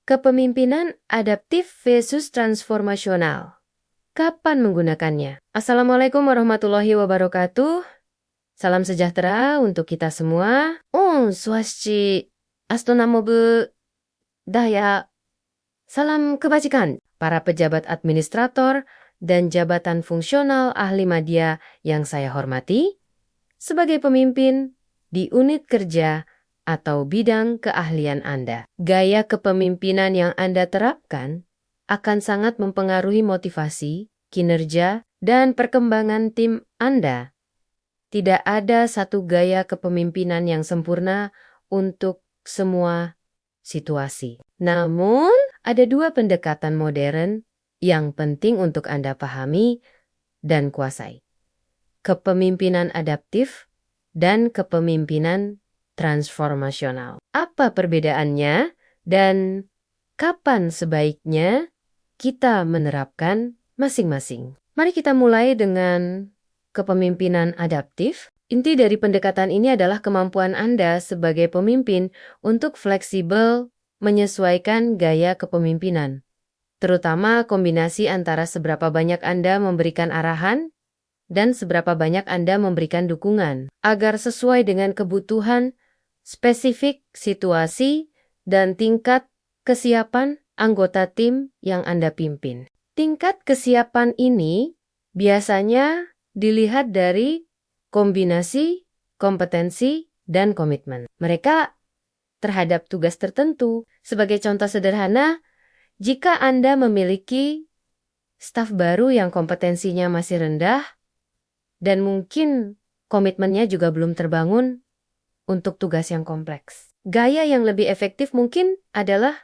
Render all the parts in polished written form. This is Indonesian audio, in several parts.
Kepemimpinan adaptif versus transformasional. Kapan menggunakannya? Assalamualaikum warahmatullahi wabarakatuh. Salam sejahtera untuk kita semua. Swastiastu, Namo Buddhaya. Salam kebajikan para pejabat administrator dan jabatan fungsional ahli media yang saya hormati. Sebagai pemimpin di unit kerja atau bidang keahlian Anda, gaya kepemimpinan yang Anda terapkan akan sangat mempengaruhi motivasi, kinerja, dan perkembangan tim Anda. Tidak ada satu gaya kepemimpinan yang sempurna untuk semua situasi. Namun, ada dua pendekatan modern yang penting untuk Anda pahami dan kuasai. Kepemimpinan adaptif dan kepemimpinan transformasional. Apa perbedaannya dan kapan sebaiknya kita menerapkan masing-masing? Mari kita mulai dengan kepemimpinan adaptif. Inti dari pendekatan ini adalah kemampuan Anda sebagai pemimpin untuk fleksibel menyesuaikan gaya kepemimpinan, terutama kombinasi antara seberapa banyak Anda memberikan arahan dan seberapa banyak Anda memberikan dukungan, agar sesuai dengan kebutuhan, spesifik situasi, dan tingkat kesiapan anggota tim yang Anda pimpin. Tingkat kesiapan ini biasanya dilihat dari kombinasi, kompetensi, dan komitmen mereka terhadap tugas tertentu. Sebagai contoh sederhana, jika Anda memiliki staf baru yang kompetensinya masih rendah, dan mungkin komitmennya juga belum terbangun untuk tugas yang kompleks, gaya yang lebih efektif mungkin adalah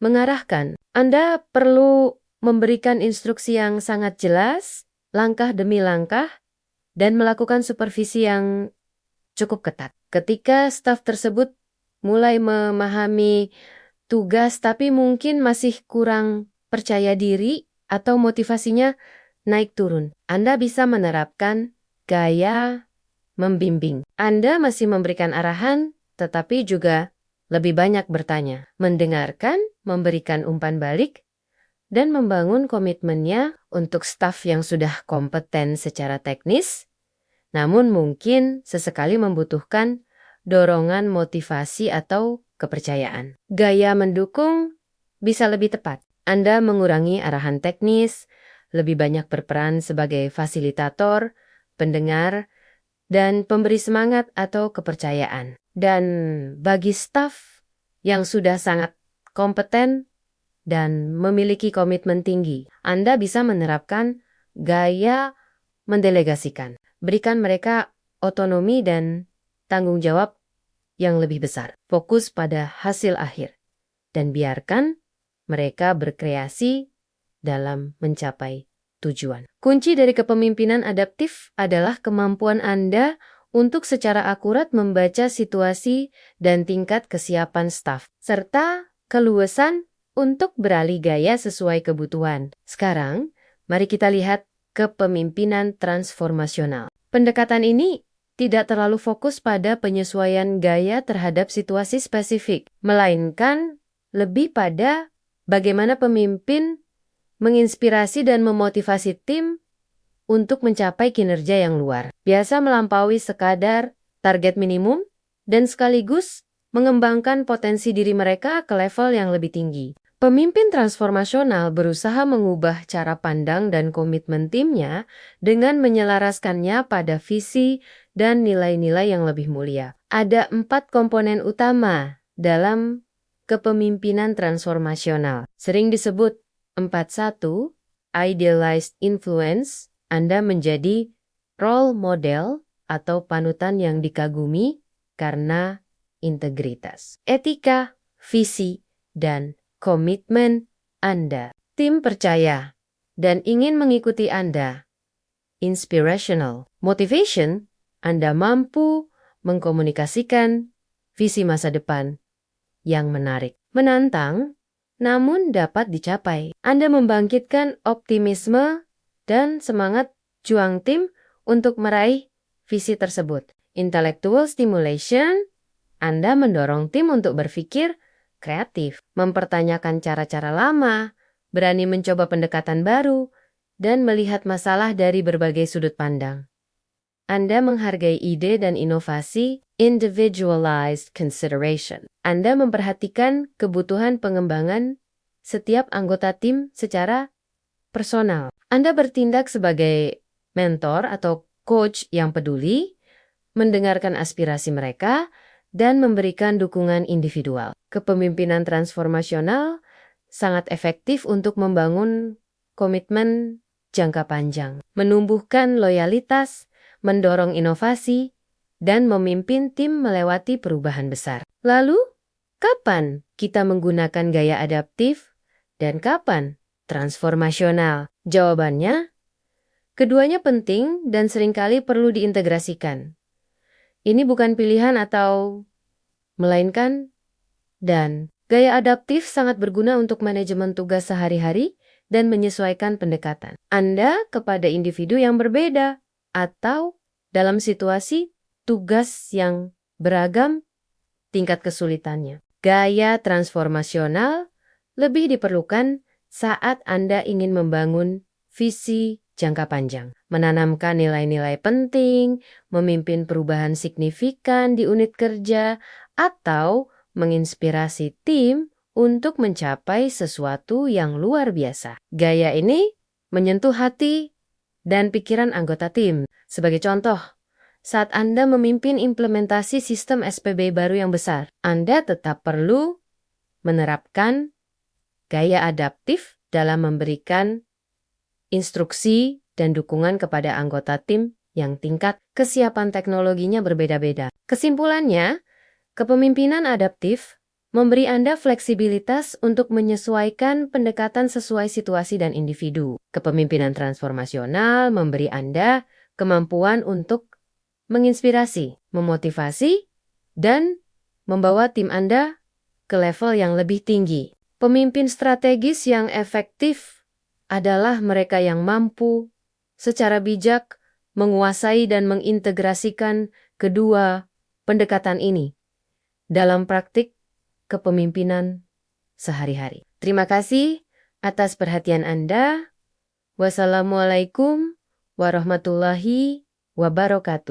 mengarahkan. Anda perlu memberikan instruksi yang sangat jelas, langkah demi langkah, dan melakukan supervisi yang cukup ketat. Ketika staf tersebut mulai memahami tugas tapi mungkin masih kurang percaya diri atau motivasinya naik turun, Anda bisa menerapkan gaya membimbing. Anda masih memberikan arahan, tetapi juga lebih banyak bertanya, mendengarkan, memberikan umpan balik, dan membangun komitmennya untuk staf yang sudah kompeten secara teknis, namun mungkin sesekali membutuhkan dorongan motivasi atau kepercayaan. Gaya mendukung bisa lebih tepat. Anda mengurangi arahan teknis, lebih banyak berperan sebagai fasilitator, pendengar, dan pemberi semangat atau kepercayaan. Dan bagi staf yang sudah sangat kompeten dan memiliki komitmen tinggi, Anda bisa menerapkan gaya mendelegasikan. Berikan mereka otonomi dan tanggung jawab yang lebih besar. Fokus pada hasil akhir. Dan biarkan mereka berkreasi dalam mencapai tujuan. Kunci dari kepemimpinan adaptif adalah kemampuan Anda untuk secara akurat membaca situasi dan tingkat kesiapan staf, serta keluasan untuk beralih gaya sesuai kebutuhan. Sekarang, mari kita lihat kepemimpinan transformasional. Pendekatan ini tidak terlalu fokus pada penyesuaian gaya terhadap situasi spesifik, melainkan lebih pada bagaimana pemimpin menginspirasi dan memotivasi tim untuk mencapai kinerja yang luar biasa melampaui sekadar target minimum dan sekaligus mengembangkan potensi diri mereka ke level yang lebih tinggi. Pemimpin transformasional berusaha mengubah cara pandang dan komitmen timnya dengan menyelaraskannya pada visi dan nilai-nilai yang lebih mulia. Ada 4 komponen utama dalam kepemimpinan transformasional. Sering disebut 4-1, idealized influence. Anda menjadi role model atau panutan yang dikagumi karena integritas, etika, visi, dan komitmen Anda. Tim percaya dan ingin mengikuti Anda. Inspirational. Motivation, Anda mampu mengkomunikasikan visi masa depan yang menarik, menantang, namun dapat dicapai. Anda membangkitkan optimisme dan semangat juang tim untuk meraih visi tersebut. Intellectual stimulation, Anda mendorong tim untuk berpikir kreatif, mempertanyakan cara-cara lama, berani mencoba pendekatan baru, dan melihat masalah dari berbagai sudut pandang. Anda menghargai ide dan inovasi, individualized consideration. Anda memperhatikan kebutuhan pengembangan setiap anggota tim secara personal. Anda bertindak sebagai mentor atau coach yang peduli, mendengarkan aspirasi mereka, dan memberikan dukungan individual. Kepemimpinan transformasional sangat efektif untuk membangun komitmen jangka panjang, menumbuhkan loyalitas, mendorong inovasi, dan memimpin tim melewati perubahan besar. Lalu, kapan kita menggunakan gaya adaptif dan kapan transformasional? Jawabannya, keduanya penting dan seringkali perlu diintegrasikan. Ini bukan pilihan atau melainkan dan gaya adaptif sangat berguna untuk manajemen tugas sehari-hari dan menyesuaikan pendekatan Anda kepada individu yang berbeda atau dalam situasi tugas yang beragam tingkat kesulitannya. Gaya transformasional lebih diperlukan saat Anda ingin membangun visi jangka panjang, menanamkan nilai-nilai penting, memimpin perubahan signifikan di unit kerja, atau menginspirasi tim untuk mencapai sesuatu yang luar biasa. Gaya ini menyentuh hati dan pikiran anggota tim. Sebagai contoh, saat Anda memimpin implementasi sistem SPB baru yang besar, Anda tetap perlu menerapkan gaya adaptif dalam memberikan instruksi dan dukungan kepada anggota tim yang tingkat kesiapan teknologinya berbeda-beda. Kesimpulannya, kepemimpinan adaptif memberi Anda fleksibilitas untuk menyesuaikan pendekatan sesuai situasi dan individu. Kepemimpinan transformasional memberi Anda kemampuan untuk menginspirasi, memotivasi, dan membawa tim Anda ke level yang lebih tinggi. Pemimpin strategis yang efektif adalah mereka yang mampu secara bijak menguasai dan mengintegrasikan kedua pendekatan ini dalam praktik kepemimpinan sehari-hari. Terima kasih atas perhatian Anda. Wassalamualaikum warahmatullahi wabarakatuh.